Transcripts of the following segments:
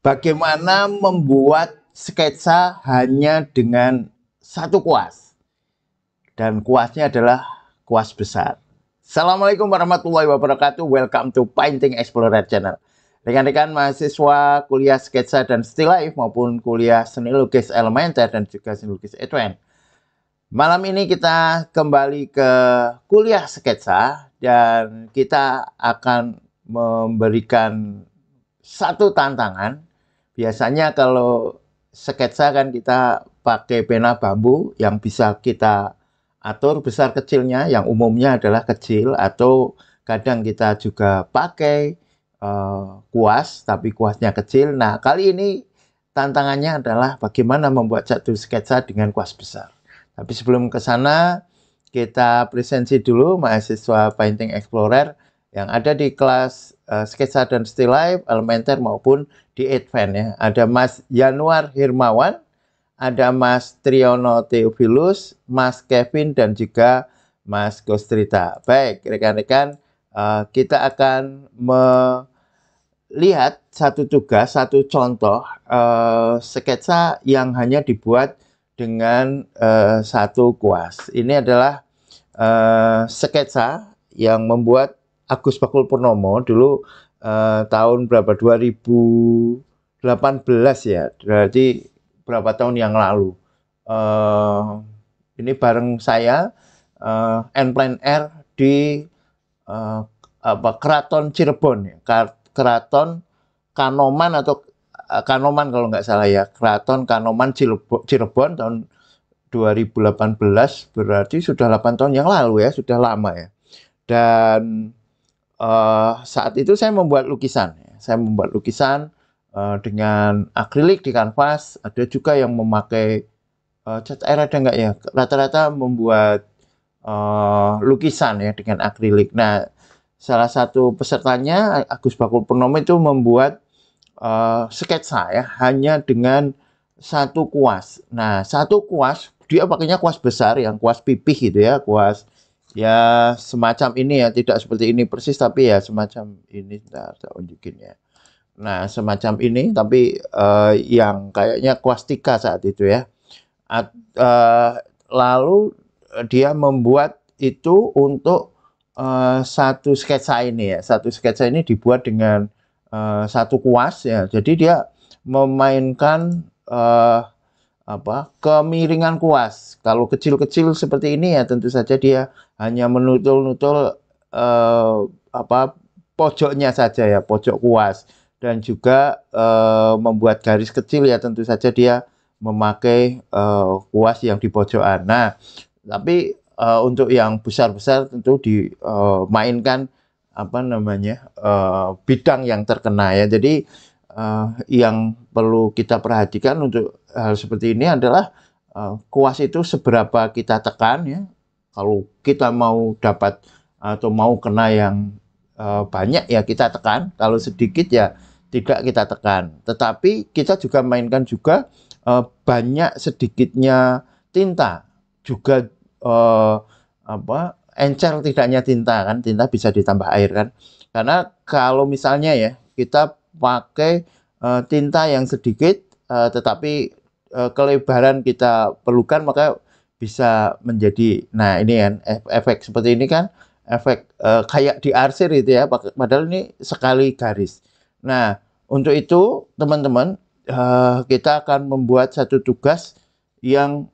Bagaimana membuat sketsa hanya dengan satu kuas, dan kuasnya adalah kuas besar. Assalamualaikum warahmatullahi wabarakatuh. Welcome to Painting Explorer Channel. Rekan-rekan mahasiswa kuliah sketsa dan still life maupun kuliah seni lukis elementer dan juga seni lukis advance. Malam ini kita kembali ke kuliah sketsa dan kita akan memberikan satu tantangan. Biasanya kalau sketsa kan kita pakai pena bambu yang bisa kita atur besar kecilnya, yang umumnya adalah kecil, atau kadang kita juga pakai kuas, tapi kuasnya kecil. Nah, kali ini tantangannya adalah bagaimana membuat satu sketsa dengan kuas besar. Tapi sebelum ke sana, kita presensi dulu mahasiswa Painting Explorer yang ada di kelas sketsa dan still life, elementer maupun di advance ya. Ada Mas Yanuar Hirmawan, ada Mas Triyono Theophilus, Mas Kevin, dan juga Mas Gostrita. Baik, rekan-rekan, kita akan melihat satu tugas, satu contoh sketsa yang hanya dibuat dengan satu kuas. Ini adalah sketsa yang membuat Agus Bakul Purnomo dulu tahun berapa, 2018 ya, berarti berapa tahun yang lalu. Ini bareng saya N-Plan R di Keraton Cirebon ya. Keraton Kanoman atau Kanoman kalau nggak salah ya, Keraton Kanoman Cirebon tahun 2018, berarti sudah 8 tahun yang lalu ya, sudah lama ya. Dan saat itu saya membuat lukisan. Saya membuat lukisan dengan akrilik di kanvas. Ada juga yang memakai cat air, ada nggak ya? Rata-rata membuat lukisan ya dengan akrilik. Nah, salah satu pesertanya Agus Bakul Purnomo itu membuat sketsa ya hanya dengan satu kuas. Nah, satu kuas dia pakainya kuas besar, yang kuas pipih gitu ya, kuas ya semacam ini ya, tidak seperti ini persis tapi ya semacam ini. Saya tunjukin ya. Nah, semacam ini tapi yang kayaknya kuas 3 saat itu ya. Lalu dia membuat itu untuk satu sketsa ini ya. Satu sketsa ini dibuat dengan satu kuas ya. Jadi dia memainkan kemiringan kuas. Kalau kecil-kecil seperti ini ya tentu saja dia hanya menutul-nutul pojoknya saja ya, pojok kuas, dan juga membuat garis kecil ya tentu saja dia memakai kuas yang di pojokan. Nah, tapi untuk yang besar-besar tentu dimainkan bidang yang terkena ya. Jadi yang perlu kita perhatikan untuk hal seperti ini adalah kuas itu seberapa kita tekan ya. Kalau kita mau dapat atau mau kena yang banyak ya kita tekan, kalau sedikit ya tidak kita tekan. Tetapi kita juga mainkan juga banyak sedikitnya tinta, juga encer tidaknya tinta kan, tinta bisa ditambah air kan. Karena kalau misalnya ya kita pakai tinta yang sedikit tetapi kelebaran kita perlukan, maka bisa menjadi, nah ini kan efek seperti ini kan, efek kayak di arsir itu ya, padahal ini sekali garis. Nah, untuk itu teman-teman kita akan membuat satu tugas yang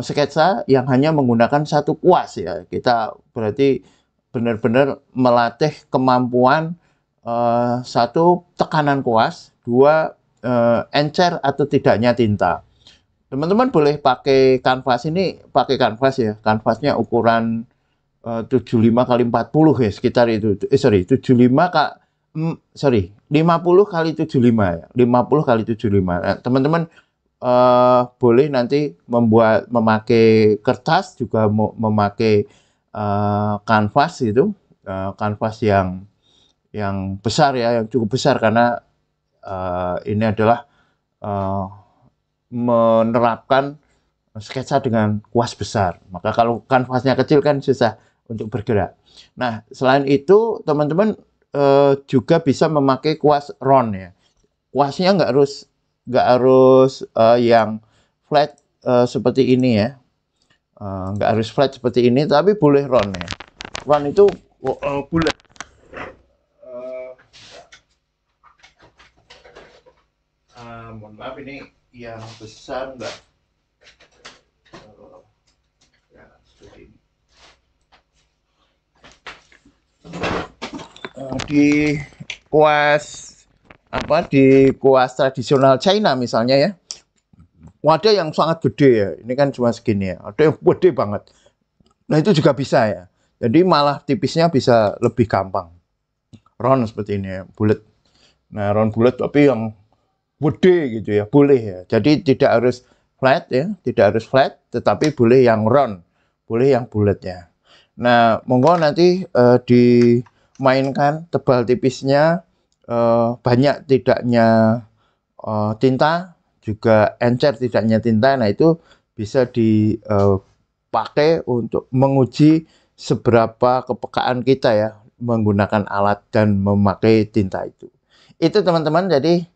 sketsa yang hanya menggunakan satu kuas ya. Kita berarti benar-benar melatih kemampuan satu, tekanan kuas, dua, encer atau tidaknya tinta. Teman-teman boleh pakai kanvas ini, pakai kanvas ya, kanvasnya ukuran 75 kali 40 ya, sekitar itu. 50 kali 75 ya, 50 kali 75. Nah, teman-teman boleh nanti memakai kertas, juga memakai kanvas itu, kanvas yang besar ya, yang cukup besar, karena ini adalah menerapkan sketsa dengan kuas besar. Maka kalau kanvasnya kecil kan susah untuk bergerak. Nah, selain itu teman-teman juga bisa memakai kuas round ya. kuasnya nggak harus yang flat seperti ini ya. Nggak harus flat seperti ini, tapi boleh round ya. Round itu bulat. Mohon maaf, ini yang besar enggak ya, seperti ini. Di kuas tradisional China misalnya ya, ada yang sangat gede ya, ini kan cuma segini ya, ada yang gede banget. Nah itu juga bisa ya, jadi malah tipisnya bisa lebih gampang. Round seperti ini ya, bulat. Nah round bulat tapi yang gede gitu ya, boleh ya. Jadi tidak harus flat ya, tidak harus flat, tetapi boleh yang round, boleh yang bulat ya. Nah monggo nanti dimainkan tebal tipisnya, banyak tidaknya tinta, juga encer tidaknya tinta. Nah itu bisa dipakai untuk menguji seberapa kepekaan kita ya menggunakan alat dan memakai tinta itu. Itu teman-teman, jadi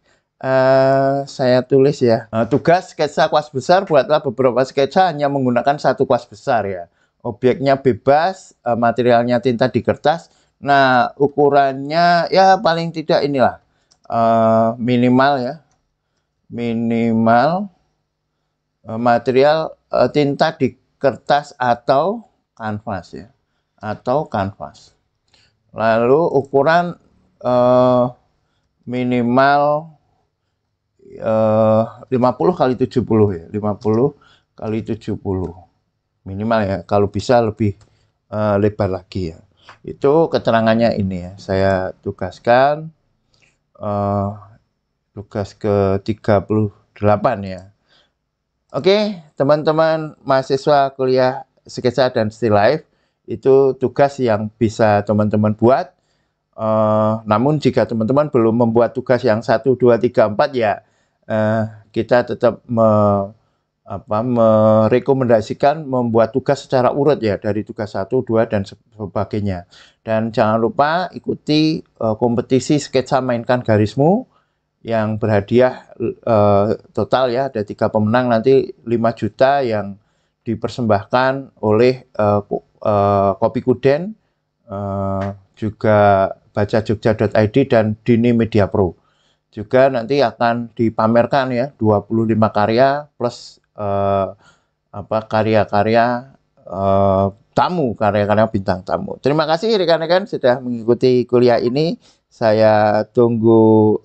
saya tulis ya, tugas sketsa kuas besar, buatlah beberapa sketsa hanya menggunakan satu kuas besar ya. Objeknya bebas, materialnya tinta di kertas. Nah ukurannya ya paling tidak inilah, minimal ya, minimal material tinta di kertas atau kanvas ya, atau kanvas. Lalu ukuran minimal 50 kali 70 ya, 50 kali 70 minimal ya, kalau bisa lebih lebar lagi ya. Itu keterangannya ini ya, saya tugaskan tugas ke-38 ya. Oke, teman-teman mahasiswa kuliah sketsa dan still life, itu tugas yang bisa teman-teman buat. Namun jika teman-teman belum membuat tugas yang 1, 2, 3, 4 ya, kita tetap merekomendasikan membuat tugas secara urut ya, dari tugas 1, 2 dan sebagainya. Dan jangan lupa ikuti kompetisi sketsa mainkan garismu yang berhadiah total ya, ada 3 pemenang, nanti 5 juta yang dipersembahkan oleh Kopi Kuden, juga bacajogja.id dan Dini Media Pro. Juga nanti akan dipamerkan ya 25 karya plus karya-karya tamu, karya-karya bintang tamu. Terima kasih rekan-rekan sudah mengikuti kuliah ini. Saya tunggu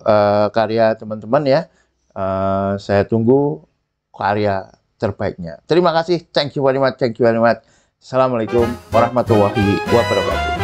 karya teman-teman ya. Saya tunggu karya terbaiknya. Terima kasih. Thank you very much. Thank you very much. Assalamualaikum warahmatullahi wabarakatuh.